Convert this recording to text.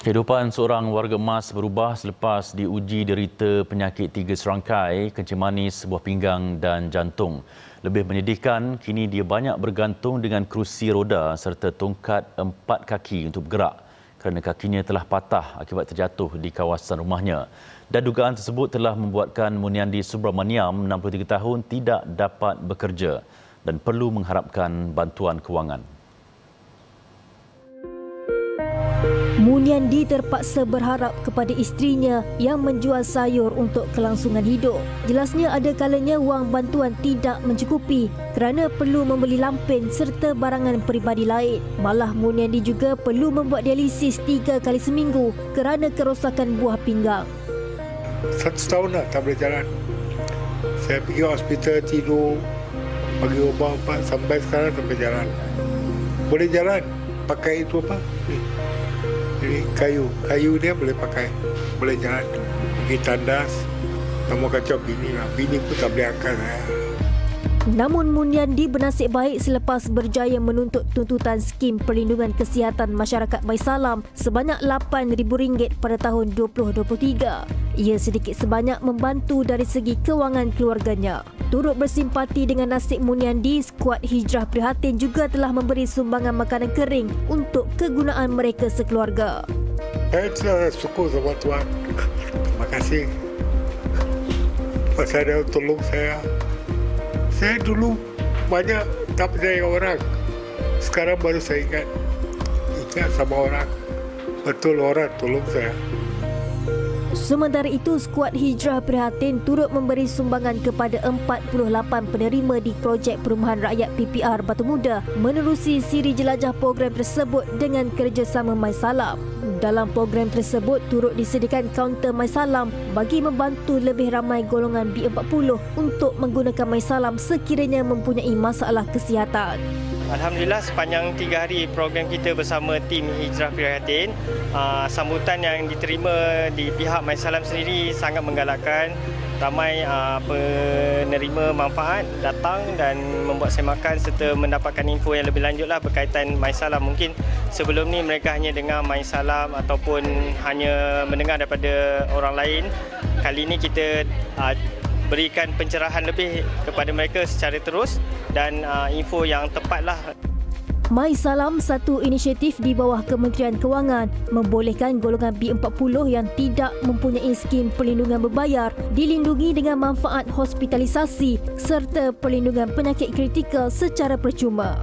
Kehidupan seorang warga emas berubah selepas diuji derita penyakit 3 serangkai, kencing manis, buah pinggang dan jantung. Lebih menyedihkan, kini dia banyak bergantung dengan kerusi roda serta tongkat 4 kaki untuk bergerak kerana kakinya telah patah akibat terjatuh di kawasan rumahnya. Dan dugaan tersebut telah membuatkan Muniandi Subramaniam, 63 tahun, tidak dapat bekerja dan perlu mengharapkan bantuan kewangan. Muniandi terpaksa berharap kepada isterinya yang menjual sayur untuk kelangsungan hidup. Jelasnya ada kalanya wang bantuan tidak mencukupi kerana perlu membeli lampin serta barangan peribadi lain. Malah Muniandi juga perlu membuat dialisis 3 kali seminggu kerana kerosakan buah pinggang. 1 tahun dah tak boleh jalan. Saya pergi hospital, tidur, bagi ubat sampai sekarang sampai jalan. Boleh jalan, pakai itu apa? Jadi kayu dia boleh pakai, boleh jalan, pergi tandas, kamu kacau bini lah, bini pun tak boleh angkat saya. Namun Muniandi bernasib baik selepas berjaya menuntut tuntutan skim perlindungan kesihatan masyarakat Maisalam sebanyak RM8,000 pada tahun 2023. Ia sedikit sebanyak membantu dari segi kewangan keluarganya. Turut bersimpati dengan nasib Muniandi, skuad Hijrah Prihatin juga telah memberi sumbangan makanan kering untuk kegunaan mereka sekeluarga. Saya syukur sama Tuhan. Terima kasih. Pasal dia tolong saya. Saya dulu banyak tak percaya orang. Sekarang baru saya ingat sama orang. Betul orang tolong saya. Sementara itu, skuad Hijrah Prihatin turut memberi sumbangan kepada 48 penerima di projek perumahan rakyat PPR Batu Muda menerusi siri jelajah program tersebut dengan kerjasama Maisalam. Dalam program tersebut turut disediakan kaunter Maisalam bagi membantu lebih ramai golongan B40 untuk menggunakan Maisalam sekiranya mempunyai masalah kesihatan. Alhamdulillah, sepanjang 3 hari program kita bersama tim Hijrah Prihatin, sambutan yang diterima di pihak Maisalam sendiri sangat menggalakkan. Ramai penerima manfaat datang dan membuat semakan serta mendapatkan info yang lebih lanjutlah berkaitan Maisalam. Mungkin sebelum ni mereka hanya dengar Maisalam ataupun hanya mendengar daripada orang lain. Kali ini kita berikan pencerahan lebih kepada mereka secara terus dan info yang tepatlah. Maisalam, satu inisiatif di bawah Kementerian Kewangan, membolehkan golongan B40 yang tidak mempunyai skim perlindungan berbayar dilindungi dengan manfaat hospitalisasi serta perlindungan penyakit kritikal secara percuma.